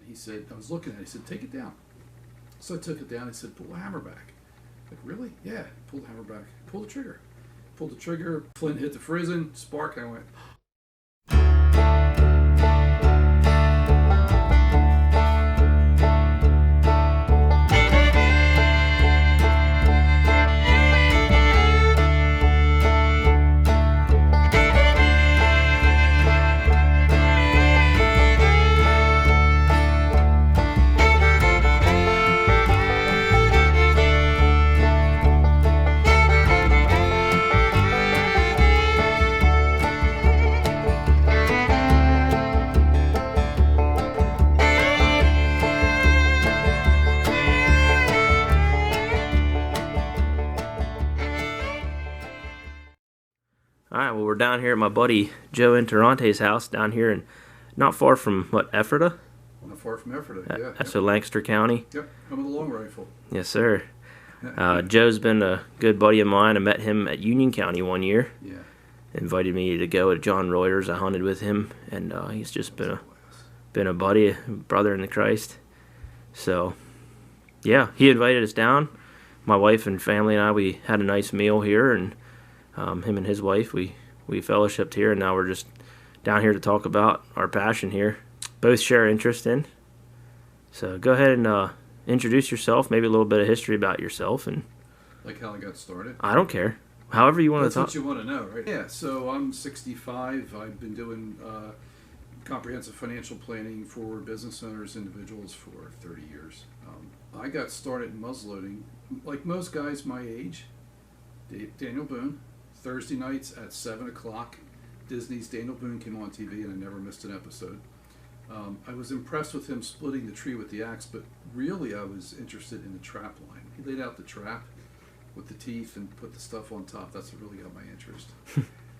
he said, I was looking at it, he said, take it down. So I took it down, he said, pull the hammer back. Like, really? Yeah, pull the hammer back. Pull the trigger. Pulled the trigger, flint hit the frizzen, spark, and I went, Alright, well, we're down here at my buddy Joe Interrante's house down here in not far from, Ephrata? not far from Ephrata, yeah. That's in Lancaster County. Yep, I'm with a long rifle. Yes, sir. Joe's been a good buddy of mine. I met him at Union County one year. Yeah. Invited me to go to John Reuters. I hunted with him, and he's just been a buddy, a brother in the Christ. So, yeah, he invited us down. My wife and family and I, we had a nice meal here, and him and his wife, we fellowshipped here, and now we're just down here to talk about our passion here. Both share interest in. So go ahead and introduce yourself, maybe a little bit of history about yourself, and Like how I got started? I don't care. However you want to talk. That's what you want to know, right? Yeah, so I'm 65. I've been doing comprehensive financial planning for business owners, individuals for 30 years. I got started in muzzleloading, like most guys my age. Daniel Boone, Thursday nights at 7 o'clock. Disney's Daniel Boone came on TV, and I never missed an episode. I was impressed with him splitting the tree with the axe, but really I was interested in the trap line. He laid out the trap with the teeth and put the stuff on top. That's what really got my interest.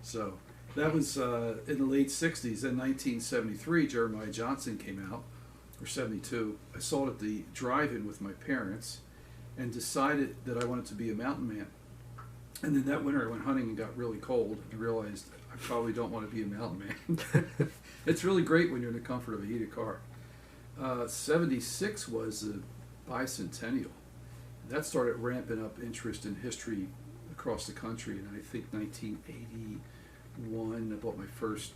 So that was in the late 60s. In 1973, Jeremiah Johnson came out, or 72. I saw it at the drive-in with my parents and decided that I wanted to be a mountain man. And then that winter I went hunting and got really cold and realized I probably don't want to be a mountain man. It's really great when you're in the comfort of a heated car. 76 was the bicentennial. That started ramping up interest in history across the country, and I think 1981 I bought my first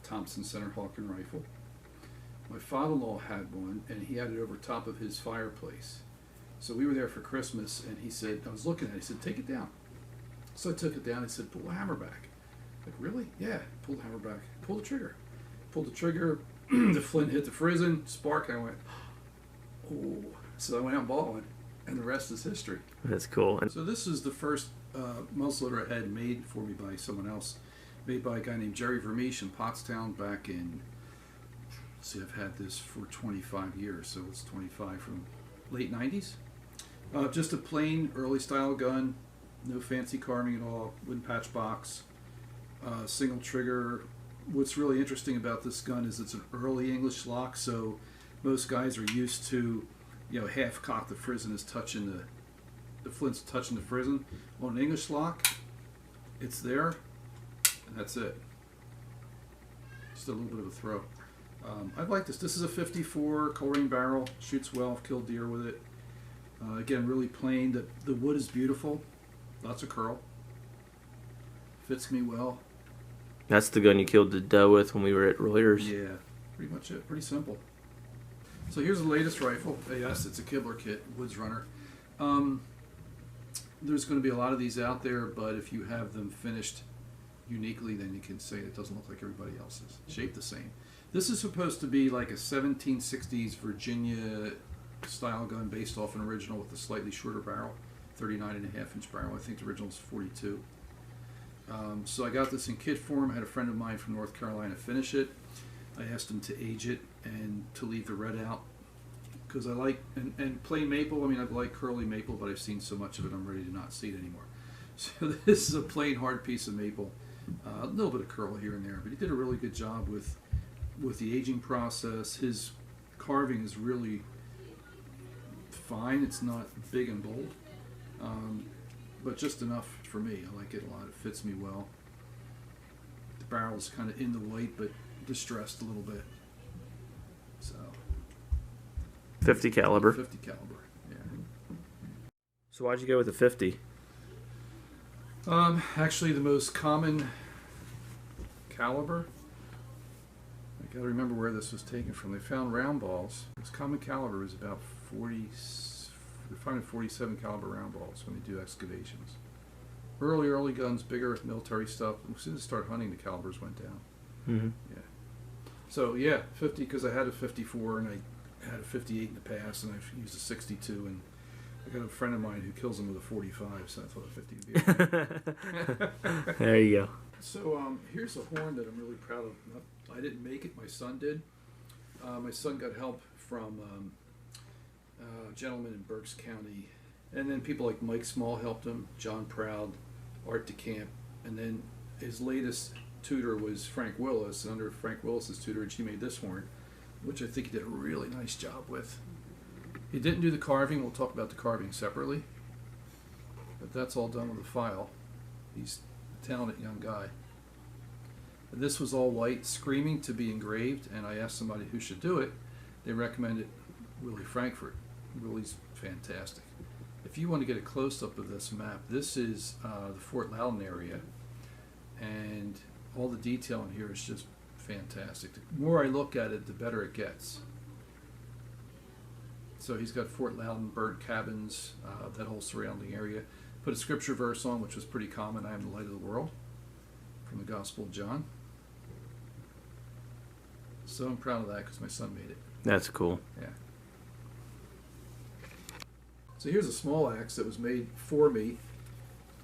Thompson Center Hawken rifle. My father-in-law had one, and he had it over top of his fireplace. So we were there for Christmas, and he said, I was looking at it, he said, take it down. So I took it down, he said, pull the hammer back. Like, really? Yeah, pull the hammer back. Pull the trigger. Pulled the trigger, the flint hit the frizzen, spark, and I went, oh. So I went out and bought one, and the rest is history. That's cool. So this is the first muzzleloader I had made for me by someone else, made by a guy named Jerry Vermeesh in Pottstown back in, let's see, I've had this for 25 years, so it's 25 from late 90s. Just a plain early style gun, no fancy carving at all, wooden patch box, single trigger. What's really interesting about this gun is it's an early English lock, so most guys are used to, half cock the frizzen is touching the flint's touching the frizzen. On an English lock, it's there, and that's it. Just a little bit of a throw. I like this. This is a 54 Coleraine barrel, shoots well, I've killed deer with it. Again, really plain. The wood is beautiful, lots of curl. Fits me well. That's the gun you killed the doe with when we were at Reuters. Yeah, pretty much it. Pretty simple. So here's the latest rifle. Yes, it's a Kibler kit, Woods Runner. There's going to be a lot of these out there, but if you have them finished uniquely, then you can say it doesn't look like everybody else's. Shaped the same. This is supposed to be like a 1760s Virginia style gun based off an original with a slightly shorter barrel, 39.5-inch barrel. I think the original is 42. So I got this in kit form. I had a friend of mine from North Carolina finish it. I asked him to age it and to leave the red out because I like, and plain maple, I mean, I like curly maple, but I've seen so much of it I'm ready to not see it anymore. So this is a plain hard piece of maple. A little bit of curl here and there, but he did a really good job with the aging process. His carving is really fine. It's not big and bold, but just enough for me. I like it a lot. It fits me well. The barrel is kind of in the white, but distressed a little bit. So .50 caliber. 50 caliber. Yeah. So why'd you go with the 50? Actually, the most common caliber. I gotta remember where this was taken from. They found round balls. This common caliber was about 40. They're finding 47 caliber round balls when they do excavations. Early guns, bigger military stuff. As soon as they started hunting, the calibers went down. Mm-hmm. Yeah. So yeah, 50 because I had a 54 and I had a 58 in the past, and I've used a 62, and I got a friend of mine who kills them with a 45, so I thought a 50 would be. There you go. So here's a horn that I'm really proud of. I didn't make it; my son did. My son got help from a gentleman in Berks County, and then people like Mike Small helped him, John Proud, Art DeCamp, and then his latest tutor was Frank Willis, and under Frank Willis's tutorage he made this horn, which I think he did a really nice job with. He didn't do the carving. We'll talk about the carving separately, but that's all done with a file. He's a talented young guy. This was all white, screaming to be engraved, and I asked somebody who should do it. They recommended Willie Frankfurt. Willie's fantastic. If you want to get a close-up of this map, this is the Fort Loudon area, and all the detail in here is just fantastic. The more I look at it, the better it gets. So he's got Fort Loudon, burnt cabins, that whole surrounding area. Put a scripture verse on, which was pretty common. I am the light of the world, from the Gospel of John. So I'm proud of that because my son made it. That's cool. Yeah. So here's a small axe that was made for me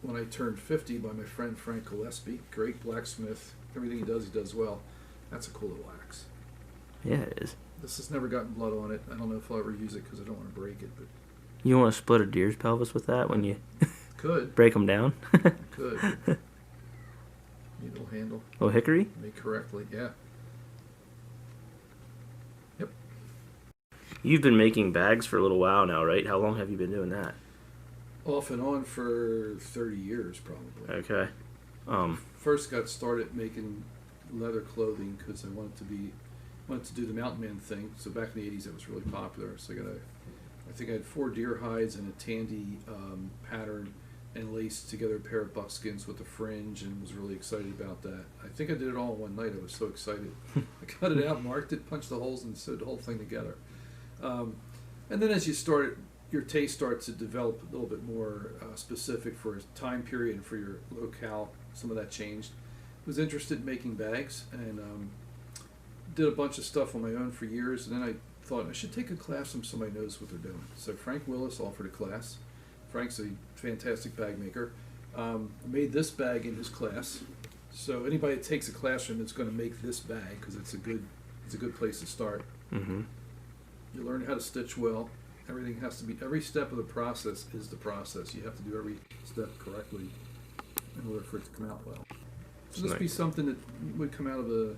when I turned 50 by my friend Frank Gillespie. Great blacksmith. Everything he does well. That's a cool little axe. Yeah, it is. This has never gotten blood on it. I don't know if I'll ever use it because I don't want to break it, but You want to split a deer's pelvis with that when you could. break them down? Could. Need a little handle. Oh, hickory? Made correctly, yeah. Yep. You've been making bags for a little while now, right? How long have you been doing that? Off and on for 30 years, probably. Okay. First got started making leather clothing because I wanted to do the mountain man thing. So back in the 80s, that was really popular. So I think I had 4 deer hides and a tandy pattern, and laced together a pair of buckskins with a fringe, and was really excited about that. I think I did it all in one night. I was so excited. I cut it out, marked it, punched the holes, and sewed the whole thing together. And then as you start, your taste starts to develop a little bit more specific for a time period and for your locale. Some of that changed. Was interested in making bags, and did a bunch of stuff on my own for years, and then I thought I should take a class from somebody who knows what they're doing. So Frank Willis offered a class. Frank's a fantastic bag maker. Made this bag in his class. So anybody that takes a class from him is going to make this bag because it's a good place to start. Mm-hmm. You learn how to stitch well. Everything has to be, every step of the process is the process. You have to do every step correctly in order for it to come out well. So this would be something that would come out of a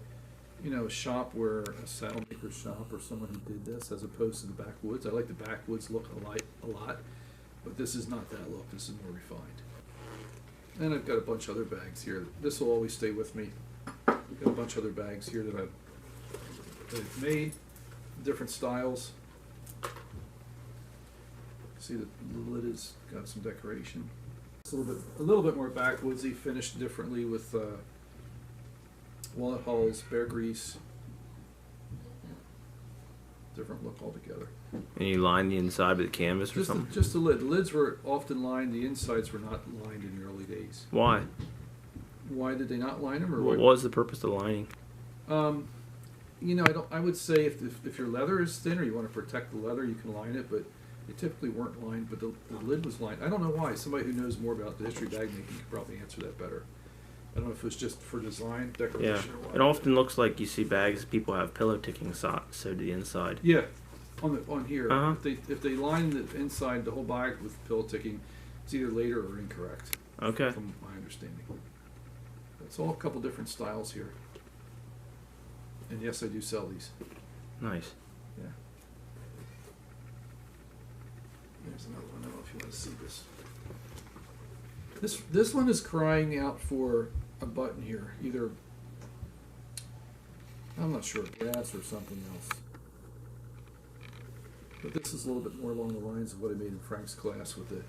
shop, where a saddle maker's shop or someone who did this, as opposed to the backwoods. I like the backwoods look a lot, but this is not that look. This is more refined. And I've got a bunch of other bags here. This will always stay with me. I've got a bunch of other bags here that I've made, different styles. See the lid has got some decoration. It's a little bit more backwoodsy, finished differently with walnut hulls, bear grease. Different look altogether. And you line the inside with canvas or something? Just the lid. The lids were often lined. The insides were not lined in the early days. Why? Why did they not line them? Or what was the purpose of lining? I would say if your leather is thin or you want to protect the leather, you can line it, but they typically weren't lined. But the lid was lined. I don't know why. Somebody who knows more about the history of bag making could probably answer that better. I don't know if it was just for design, decoration, Yeah, or what. it often looks like you see bags people have pillow ticking sewed to the inside. Yeah, on here. Uh-huh. If they line the inside the whole bag with pillow ticking, it's either later or incorrect. Okay. From my understanding. It's all a couple different styles here. And yes, I do sell these. Nice. Yeah. There's another one. I don't know if you want to see this. This one is crying out for a button here. Either, I'm not sure, brass or something else. But this is a little bit more along the lines of what I made in Frank's class with the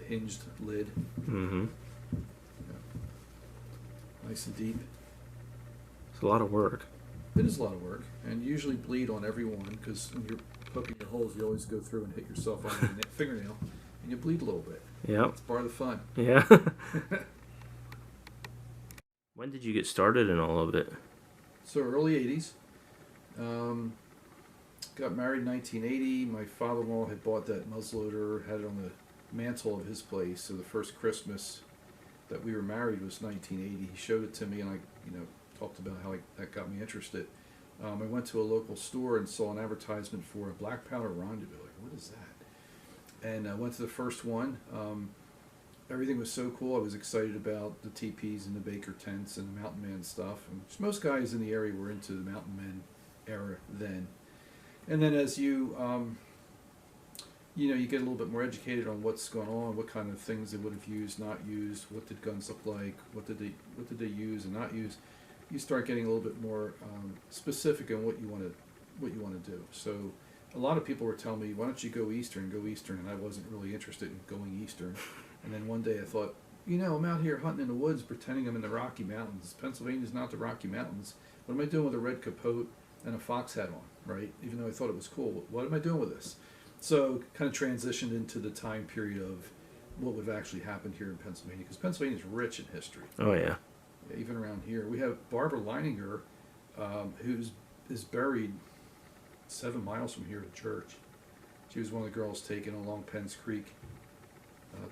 hinged lid. Mm-hmm. Yeah. Nice and deep. It's a lot of work. It is a lot of work, and you usually bleed on every one because when you're poking your holes, you always go through and hit yourself on your fingernail, and you bleed a little bit. Yep. It's part of the fun. Yeah. When did you get started in all of it? So early 80s. Got married in 1980. My father-in-law had bought that muzzleloader, had it on the mantle of his place. So the first Christmas that we were married was 1980. He showed it to me, and I, talked about how that got me interested. I went to a local store and saw an advertisement for a black powder rendezvous. Like, what is that? And I went to the first one. Everything was so cool. I was excited about the teepees and the Baker tents and the Mountain Man stuff. And most guys in the area were into the Mountain Men era then. And then as you get a little bit more educated on what's going on, what kind of things they would have used, not used, what did guns look like, what did they use and not use, you start getting a little bit more specific on what you want to do. So a lot of people were telling me, why don't you go Eastern, and I wasn't really interested in going Eastern. And then one day I thought, I'm out here hunting in the woods pretending I'm in the Rocky Mountains. Pennsylvania's not the Rocky Mountains. What am I doing with a red capote and a fox hat on, right? Even though I thought it was cool. What am I doing with this? So kind of transitioned into the time period of what would have actually happened here in Pennsylvania, because Pennsylvania is rich in history. Oh, yeah. Even around here. We have Barbara Leininger, is buried 7 miles from here at a church. She was one of the girls taken along Penn's Creek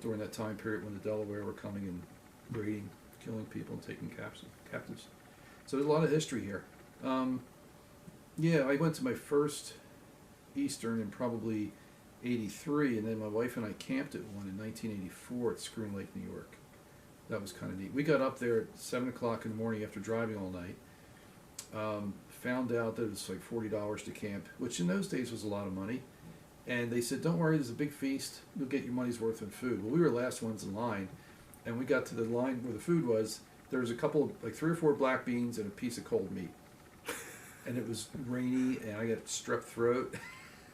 during that time period when the Delaware were coming and raiding, killing people and taking captives. So there's a lot of history here. I went to my first Eastern in probably 83, and then my wife and I camped at one in 1984 at Screen Lake, New York. That was kind of neat. We got up there at 7 o'clock in the morning after driving all night. Found out that it was like $40 to camp, which in those days was a lot of money. And they said, don't worry, there's a big feast. You'll get your money's worth in food. Well, we were the last ones in line, and we got to the line where the food was. There was a couple of, like 3 or 4 black beans and a piece of cold meat. And it was rainy, and I got strep throat.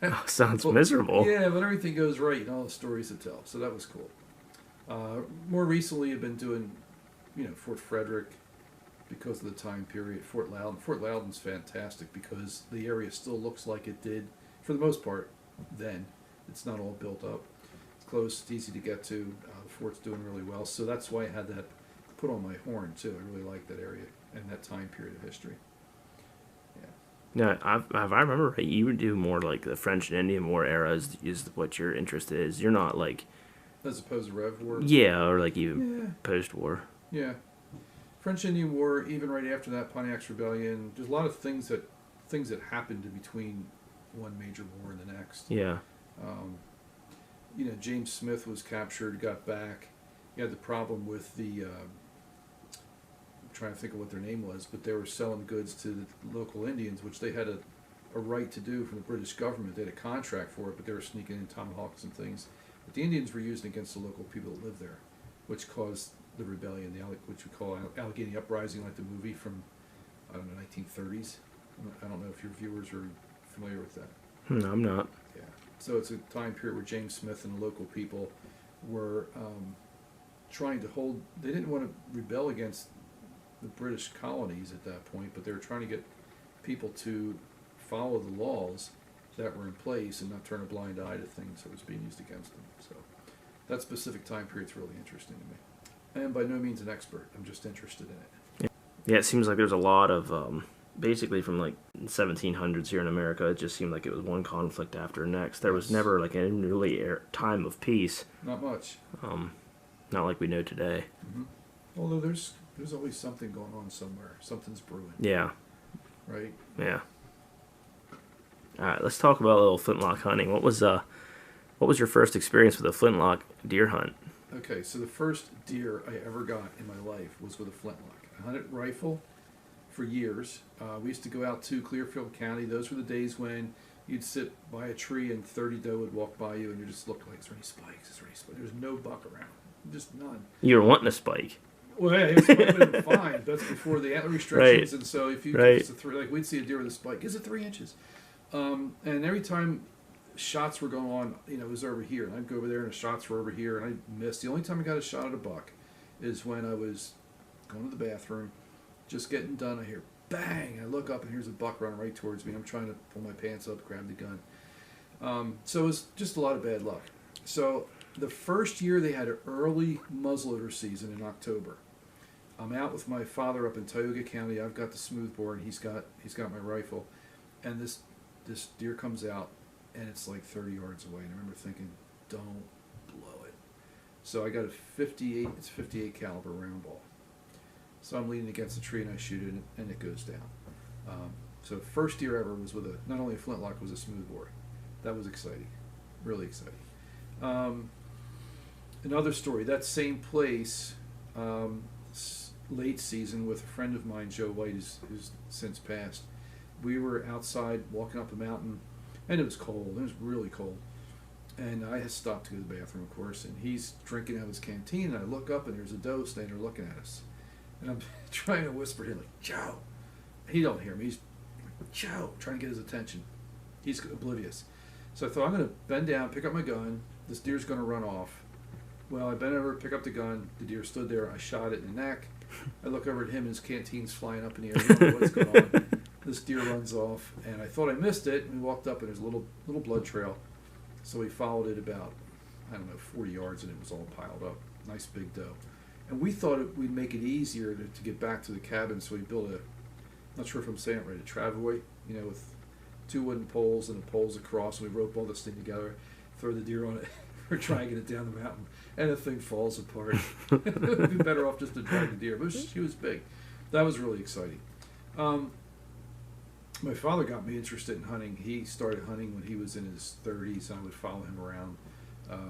Oh, sounds miserable. Yeah, but everything goes right and all the stories to tell. So that was cool. More recently, I've been doing, Fort Frederick because of the time period. Fort Loudon. Fort Loudon's fantastic because the area still looks like it did, for the most part, then. It's not all built up. It's close. It's easy to get to. The fort's doing really well. So that's why I had that put on my horn, too. I really like that area and that time period of history. Yeah, if I remember right, you do more like the French and Indian War era is what your interest is. You're not like... As opposed to Rev War? Yeah, or like even post-war. Yeah. French Indian War, even right after that, Pontiac's Rebellion, there's a lot of things that happened in between one major war and the next. Yeah. James Smith was captured, got back. He had the problem with the... I'm trying to think of what their name was, but they were selling goods to the local Indians, which they had a right to do from the British government. They had a contract for it, but they were sneaking in tomahawks and things. But the Indians were using against the local people that lived there, which caused the rebellion, which we call Allegheny Uprising, like the movie from, 1930s. I don't know if your viewers are familiar with that. No, I'm not. Yeah. So it's a time period where James Smith and the local people were trying to hold... They didn't want to rebel against the British colonies at that point, but they were trying to get people to follow the laws that were in place and not turn a blind eye to things that was being used against them. So that specific time period's really interesting to me. I am by no means an expert. I'm just interested in it. Yeah, it seems like there's a lot of, basically from like 1700s here in America, it just seemed like it was one conflict after the next. There was never like a really time of peace. Not much. Not like we know today. Mm-hmm. Although there's always something going on somewhere. Something's brewing. Yeah. Right? Yeah. All right, let's talk about a little flintlock hunting. What was your first experience with a flintlock deer hunt? Okay, so the first deer I ever got in my life was with a flintlock. I hunted rifle for years. We used to go out to Clearfield County. Those were the days when you'd sit by a tree and 30 doe would walk by you and you just look like, is there any spikes? Is there any spikes? There's no buck around. Just none. You were wanting a spike. Well, yeah, it would have been fine. That's before the antler restrictions, right. And so if you right. It's a we'd see a deer with a spike. Is it 3 inches? And every time shots were going on, it was over here. And I'd go over there and the shots were over here and I missed. The only time I got a shot at a buck is when I was going to the bathroom, just getting done. I hear bang. I look up and here's a buck running right towards me. I'm trying to pull my pants up, grab the gun. So it was just a lot of bad luck. So the first year they had an early muzzleloader season in October. I'm out with my father up in Tioga County. I've got the smoothbore and he's got my rifle, and this deer comes out and it's like 30 yards away. And I remember thinking, don't blow it. So I got a 58 caliber round ball. So I'm leaning against a tree and I shoot it and it goes down. So first deer ever was with not only a flintlock, it was a smoothbore. That was exciting, really exciting. Another story, that same place, late season with a friend of mine, Joe White, who's since passed. We were outside walking up a mountain, and it was cold. It was really cold. And I had stopped to go to the bathroom, of course, and he's drinking out of his canteen, and I look up, and there's a doe standing there looking at us. And I'm trying to whisper to him, like, Joe. He don't hear me. He's like, Joe, trying to get his attention. He's oblivious. So I thought, I'm going to bend down, pick up my gun. This deer's going to run off. Well, I bent over, pick up the gun. The deer stood there. I shot it in the neck. I look over at him, and his canteen's flying up in the air. I don't know what's going on. This deer runs off, and I thought I missed it. And we walked up, and there's a little blood trail. So we followed it about, 40 yards, and it was all piled up. Nice big doe. And we thought we'd make it easier to get back to the cabin, so we built not sure if I'm saying it right, a travois, with 2 wooden poles and the poles across, and we rope all this thing together, throw the deer on it, we're dragging it down the mountain, and the thing falls apart. It would be better off just to drag the deer, but she was big. That was really exciting. My father got me interested in hunting. He started hunting when he was in his 30s, and I would follow him around,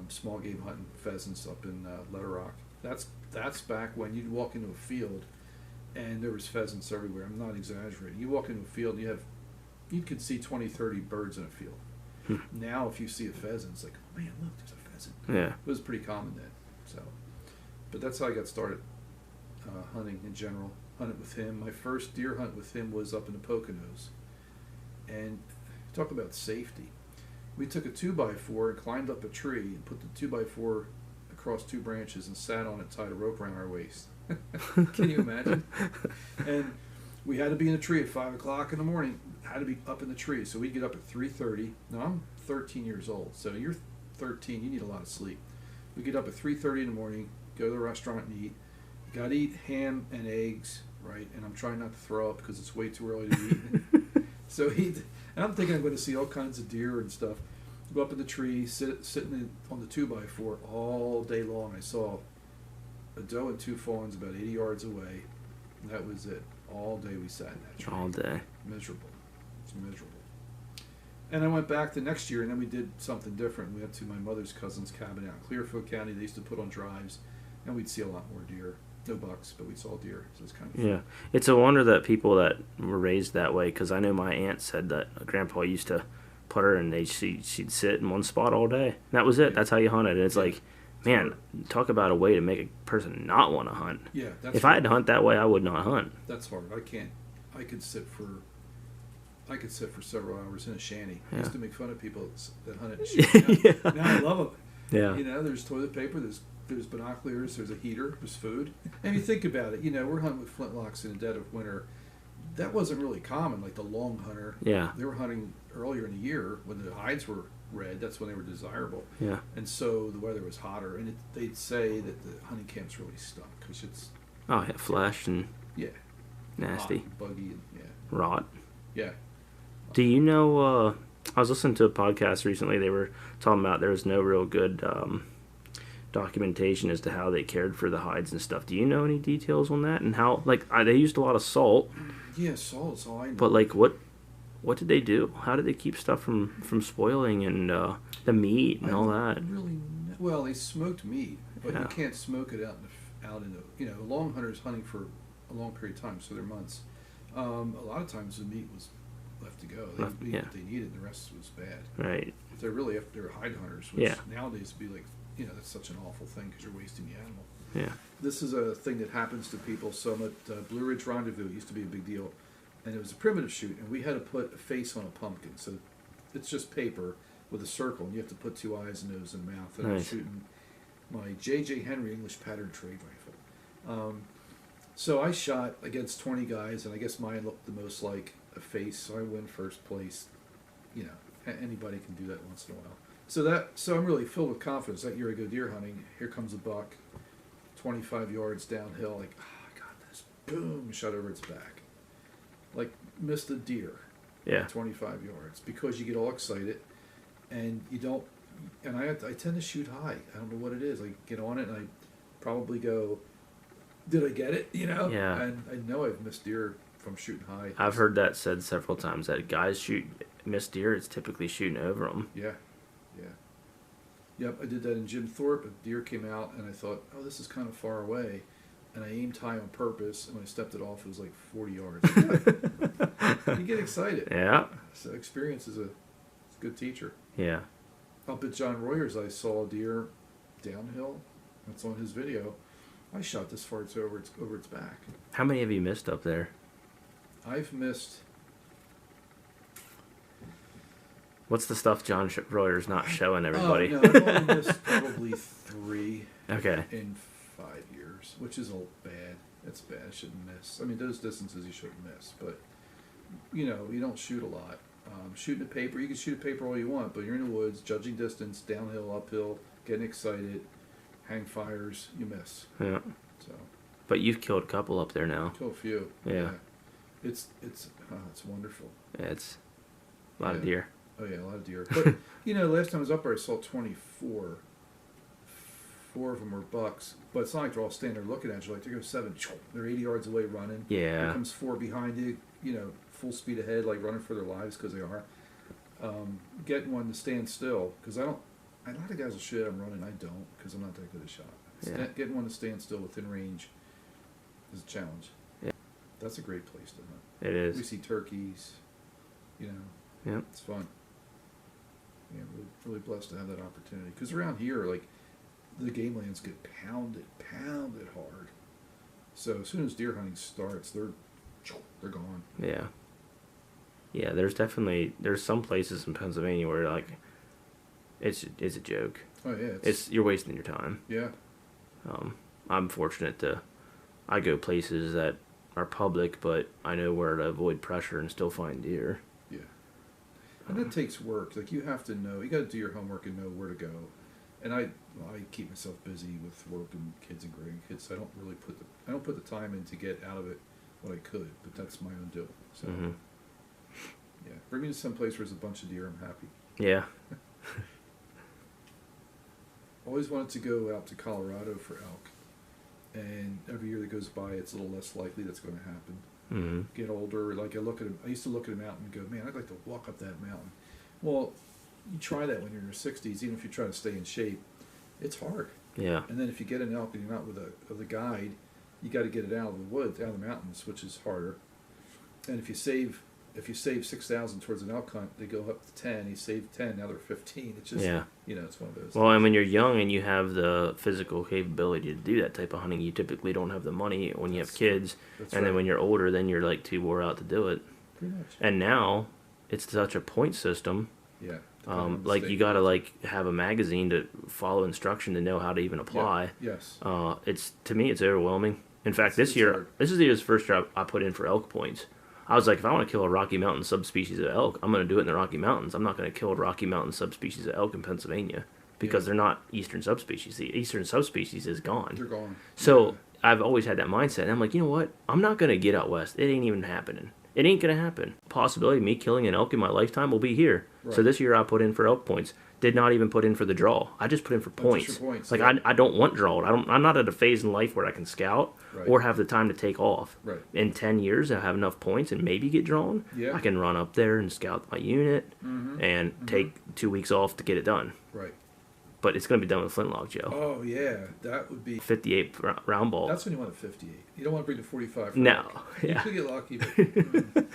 small game hunting pheasants up in Letter Rock. That's back when you'd walk into a field and there was pheasants everywhere. I'm not exaggerating. You walk into a field and you could see 20, 30 birds in a field. Now if you see a pheasant, it's like, oh man, look, there's a pheasant. Yeah. It was pretty common then. So, but that's how I got started hunting in general. Hunted with him. My first deer hunt with him was up in the Poconos. And talk about safety. We took a 2x4 and climbed up a tree and put the 2x4 across 2 branches and sat on it, tied a rope around our waist. Can you imagine? And we had to be in a tree at 5 o'clock in the morning. Had to be up in the tree. So we'd get up at 3:30. Now I'm 13 years old. So you're 13, you need a lot of sleep. We get up at 3:30 in the morning, go to the restaurant and eat. Got to eat ham and eggs, right? And I'm trying not to throw up because it's way too early to eat. So and I'm thinking I'm going to see all kinds of deer and stuff. Go up in the tree, sitting on the 2x4 all day long. I saw a doe and 2 fawns about 80 yards away. And that was it. All day we sat in that tree. All day. Miserable. It's miserable. And I went back the next year, and then we did something different. We went to my mother's cousin's cabin out in Clearfield County. They used to put on drives, and we'd see a lot more deer. No bucks, but we saw deer. So it's kind of fun. Yeah. It's a wonder that people that were raised that way, because I know my aunt said that Grandpa used to put her and she'd sit in one spot all day. And that was it. That's how you hunted. And it's like, man, talk about a way to make a person not want to hunt. Yeah. If I had to hunt that way, I would not hunt. That's hard. I can't. I could sit for several hours in a shanty. I used to make fun of people that hunted in shanty. Yeah. Now I love them. Yeah. There's toilet paper, there's binoculars, there's a heater, there's food. And you think about it, we're hunting with flintlocks in the dead of winter. That wasn't really common, like the long hunter. Yeah. They were hunting earlier in the year when the hides were red. That's when they were desirable. Yeah. And so the weather was hotter. And they'd say that the hunting camps really stunk because it's... Oh, yeah, flesh and nasty. Hot and buggy and, rot. Yeah. Do you know, I was listening to a podcast recently, they were talking about there was no real good documentation as to how they cared for the hides and stuff. Do you know any details on that? And how, they used a lot of salt. Yeah, salt's all I know. But, what did they do? How did they keep stuff from spoiling and the meat and all that? Well, they smoked meat, but you can't smoke it out in the long hunters hunting for a long period of time, so they're months. A lot of times the meat was left to go. They ate what they needed, and the rest was bad. Right. If they're hide hunters, which nowadays would be like, that's such an awful thing because you're wasting the animal. Yeah. This is a thing that happens to people. So I'm at Blue Ridge Rendezvous. It used to be a big deal. And it was a primitive shoot, and we had to put a face on a pumpkin. So it's just paper, with a circle, and you have to put 2 eyes, nose, and mouth. And I'm Nice. shooting my J.J. Henry English pattern trade rifle. So I shot against 20 guys, and I guess mine looked the most like a face, so I win first place. You know, anybody can do that once in a while. So I'm really filled with confidence. That year I go deer hunting. Here comes a buck, 25 yards downhill. Like, I got this. Boom! Shot over its back. Like, missed a deer. Yeah. 25 yards, because you get all excited, and you don't. And I tend to shoot high. I don't know what it is. I get on it, and I probably go, did I get it? You know? Yeah. And I know I've missed deer from shooting high. I've heard that said several times that guys miss deer. It's typically shooting over them. Yeah. Yep, I did that in Jim Thorpe. A deer came out, and I thought, oh, this is kind of far away. And I aimed high on purpose, and when I stepped it off, it was like 40 yards. You get excited. Yeah. So experience is a good teacher. Yeah. Up at John Royer's, I saw a deer downhill. That's on his video. I shot this far, it's over its back. How many have you missed up there? I've missed. What's the stuff John Royer's not showing everybody? Oh, no, I've only missed probably 3 Okay. in 5 years, which is bad. It's bad. I shouldn't miss. I mean, those distances you shouldn't miss, but you know, you don't shoot a lot. Shooting a paper, you can shoot a paper all you want, but you're in the woods, judging distance, downhill, uphill, getting excited, hang fires, you miss. Yeah. So. But you've killed a couple up there now. Kill a few. Yeah. It's wonderful. Yeah, it's a lot of Yeah. deer. Oh yeah, a lot of deer. But you know, last time I was up there, I saw 24. 4 of them were bucks, but it's not like they're all standing there looking at you. Like, they go 7, they're 80 yards away running. Yeah. Here comes 4 behind you, you know, full speed ahead, like running for their lives, because they are. Getting one to stand still, because a lot of guys will shoot, I'm running, I don't, because I'm not that good a shot. Yeah. Getting one to stand still within range is a challenge. Yeah. That's a great place to hunt. It is. We see turkeys, you know. Yep. It's fun. Yeah, we're really blessed to have that opportunity. Because around here, like, the game lands get pounded hard. So as soon as deer hunting starts, they're gone. Yeah. Yeah, there's some places in Pennsylvania where like it's a joke. Oh yeah, It's you're wasting your time. yeah. I'm fortunate I go places that are public, but I know where to avoid pressure and still find deer. Yeah. And that takes work. Like, you have to know, you got to do your homework and know where to go. And I keep myself busy with work and kids and grandkids. So I don't really put the time in to get out of it what I could, but that's my own doing. So Mm-hmm. yeah, bring me to some place where there's a bunch of deer. I'm happy. Yeah. Always wanted to go out to Colorado for elk, and every year that goes by, it's a little less likely that's going to happen. Mm-hmm. Get older, like I used to look at a mountain and go, man, I'd like to walk up that mountain. Well, you try that when you're in your 60s, even if you try to stay in shape, it's hard. Yeah. And then if you get an elk and you're not with a guide, you got to get it out of the woods, out of the mountains, which is harder. And if you save 6,000 towards an elk hunt, they go up to 10. You save 10, now they're 15. It's just, Yeah. you know, it's one of those. Well, and when you're young and you have the physical capability to do that type of hunting, you typically don't have the money when you have kids. That's And right. then when you're older, then you're like too wore out to do it. Pretty much. And now it's such a point system. Yeah. Like you gotta like have a magazine to follow instruction to know how to even apply. Yeah. Yes. It's to me it's overwhelming. In fact, It's hard. this is the year's first year I put in for elk points. I was like, if I want to kill a Rocky Mountain subspecies of elk, I'm going to do it in the Rocky Mountains. I'm not going to kill a Rocky Mountain subspecies of elk in Pennsylvania because they're not eastern subspecies. The eastern subspecies is gone. They're gone. So I've always had that mindset. And I'm like, you know what? I'm not going to get out west. It ain't even happening. It ain't going to happen. Possibility of me killing an elk in my lifetime will be here. Right. So this year I put in for elk points. Did not even put in for the draw. I just put in for points. Just your points, Like yeah. I don't want draw. I'm not at a phase in life where I can scout Right. or have the time to take off. Right. In 10 years, I'll have enough points and maybe get drawn. Yeah. I can run up there and scout my unit and take 2 weeks off to get it done. Right. But it's going to be done with flintlock, Joe. Oh yeah, that would be. 58 round ball. That's when you want a 58. You don't want to bring the 45. For No, elk. yeah. You could get lucky. But,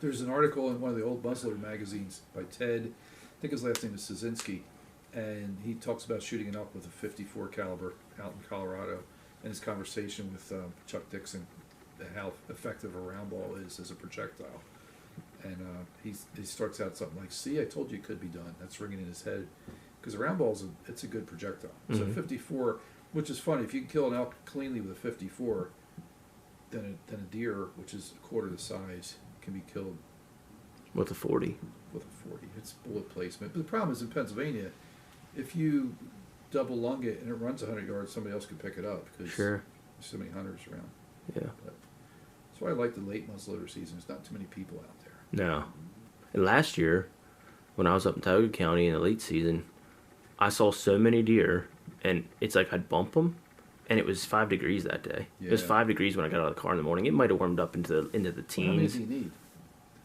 there's an article in one of the old muzzleloader magazines by Ted. I think his last name is Szynski, and he talks about shooting an elk with a 54 caliber out in Colorado, and his conversation with Chuck Dixon, how effective a round ball is as a projectile. and he starts out something like, "See, I told you it could be done." That's ringing in his head, because a round ball it's a good projectile. So 54, which is funny, if you can kill an elk cleanly with a 54, then a deer, which is a quarter the size, can be killed with a 40. With a 40. It's bullet placement. But the problem is in Pennsylvania, if you double lung it and it runs 100 yards, somebody else could pick it up because there's so many hunters around. Yeah. But that's why I like the late muzzleloader season. There's not too many people out there. No. And last year, when I was up in Tioga County in the late season, I saw so many deer, and it's like I'd bump them, and it was 5 degrees that day. Yeah. It was 5 degrees when I got out of the car in the morning. It might have warmed up into the teens. How many do you need?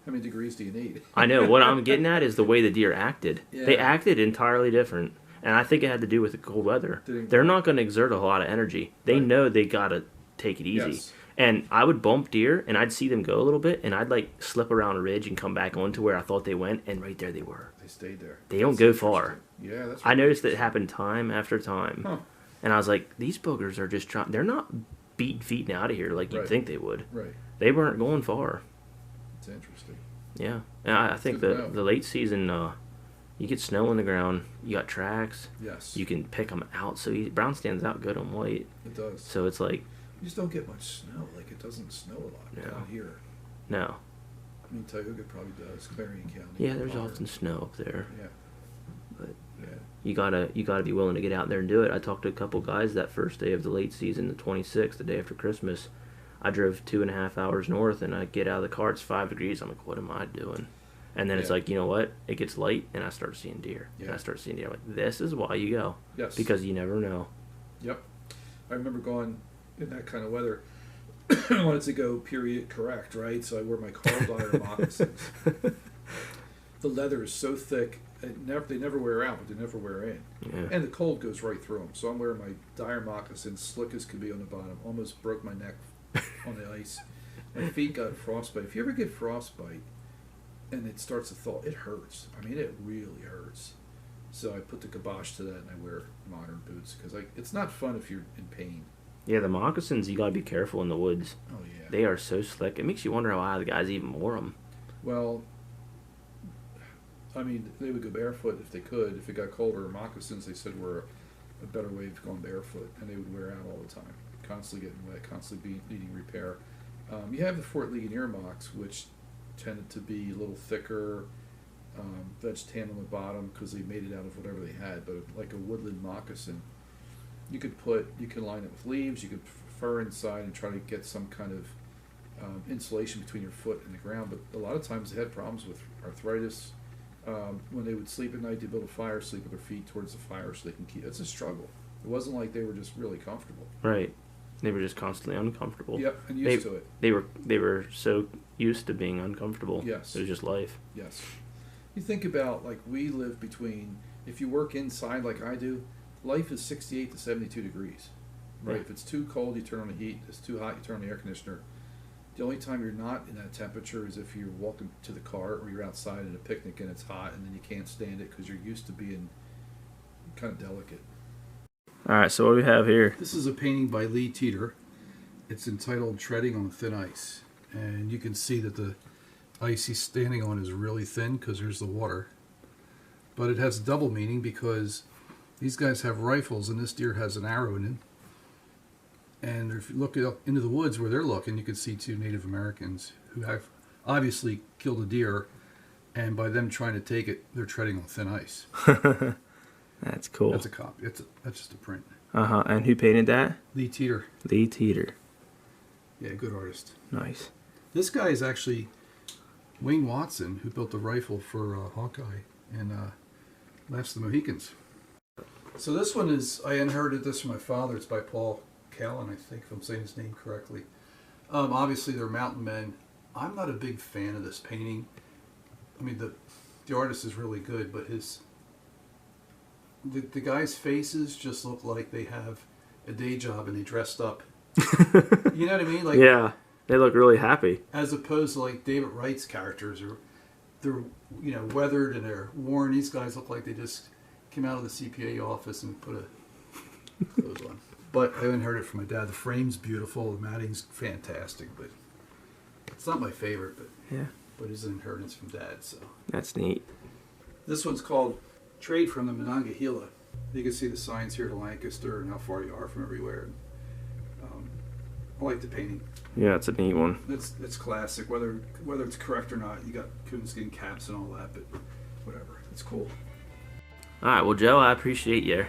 How many degrees do you need? I know. What I'm getting at is the way the deer acted. Yeah. They acted entirely different. And I think it had to do with the cold weather. They're not going to exert a lot of energy. They know they got to take it easy. Yes. And I would bump deer, and I'd see them go a little bit, and I'd like slip around a ridge and come back onto where I thought they went, and right there they were. They stayed there. They don't go far. Yeah, that's. I noticed that it happened time after time. Huh. And I was like, these boogers are just trying. They're not feeding out of here like you'd think they would. Right. They weren't going far. It's interesting. Yeah. And I think the late season, you get snow on the ground, you got tracks. Yes. You can pick them out. So brown stands out good on white. It does. So it's like. You just don't get much snow. Like, it doesn't snow a lot down here. No. I mean, Tioga probably does. Marion County. Yeah, there's often snow up there. Yeah. But you gotta be willing to get out there and do it. I talked to a couple guys that first day of the late season, the 26th, the day after Christmas. I drove 2.5 hours north, and I get out of the car. It's 5 degrees. I'm like, what am I doing? And then it's like, you know what? It ges light, and I start seeing deer. Yeah. And I start seeing deer. I'm like, this is why you go. Yes. Because you never know. Yep. I remember going in that kind of weather. I wanted to go period correct, right? So I wear my Carl Dyer moccasins. The leather is so thick, they never wear out, but they never wear in. Yeah. And the cold goes right through them. So I'm wearing my Dyer moccasins, slick as could be on the bottom. Almost broke my neck on the ice. My feet got frostbite. If you ever get frostbite and it starts to thaw, it hurts. I mean, it really hurts. So I put the kibosh to that, and I wear modern boots because it's not fun if you're in pain. Yeah, the moccasins, you gotta be careful in the woods. Oh, yeah. They are so slick. It makes you wonder why the guys even wore them. Well, I mean, they would go barefoot if they could. If it got colder, moccasins, they said, were a better way of going barefoot, and they would wear out all the time, constantly getting wet, constantly needing repair. You have the Fort Ligonier mocks, which tended to be a little thicker, veg tan on the bottom because they made it out of whatever they had, but like a woodland moccasin, you can line it with leaves, you could fur inside and try to get some kind of insulation between your foot and the ground, but a lot of times they had problems with arthritis. When they would sleep at night, they build a fire, sleep with their feet towards the fire so they can keep. It's a struggle. It wasn't like they were just really comfortable. Right. They were just constantly uncomfortable. Yep, and used to it. They were so used to being uncomfortable. Yes. It was just life. Yes. You think about, like, we live between, if you work inside like I do, life is 68 to 72 degrees. Right? Yeah. If it's too cold, you turn on the heat. If it's too hot, you turn on the air conditioner. The only time you're not in that temperature is if you're walking to the car or you're outside at a picnic and it's hot and then you can't stand it because you're used to being kind of delicate. All right, so what do we have here? This is a painting by Lee Teeter. It's entitled Treading on Thin Ice. And you can see that the ice he's standing on is really thin because there's the water. But it has double meaning because these guys have rifles and this deer has an arrow in it. And if you look into the woods where they're looking, you can see two Native Americans who have obviously killed a deer, and by them trying to take it, they're treading on thin ice. That's cool. That's a copy. That's just a print. Uh-huh. And who painted that? Lee Teeter. Lee Teeter. Yeah, good artist. Nice. This guy is actually Wayne Watson, who built the rifle for Hawkeye and Last of the Mohicans. So this one is, I inherited this from my father. It's by Paul Callan, I think, if I'm saying his name correctly. Obviously, they're mountain men. I'm not a big fan of this painting. I mean, the artist is really good, but the guys' faces just look like they have a day job and they dressed up. You know what I mean? Like, yeah, they look really happy. As opposed to like David Wright's characters, they're weathered and they're worn. These guys look like they just came out of the CPA office and put a clothes on. But I inherited it from my dad. The frame's beautiful, the matting's fantastic, but it's not my favorite. But yeah, but it's an inheritance from Dad. So That's neat. this one's called Trade from the Monongahela. You can see the signs here to Lancaster and how far you are from everywhere. I like the painting. Yeah, it's a neat one. It's classic. Whether it's correct or not, you got coonskin caps and all that, but whatever. It's cool. All right, well, Joe, I appreciate your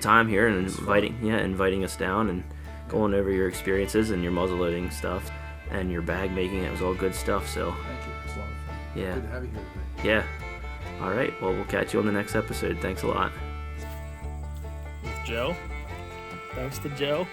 time here and It's inviting us down and going over your experiences and your muzzleloading stuff and your bag making. It was all good stuff. So Thank you. It's a lot of fun. yeah, Good to have you here today. yeah. All right, well, we'll catch you on the next episode. Thanks a lot. With Joe. Thanks to Joe.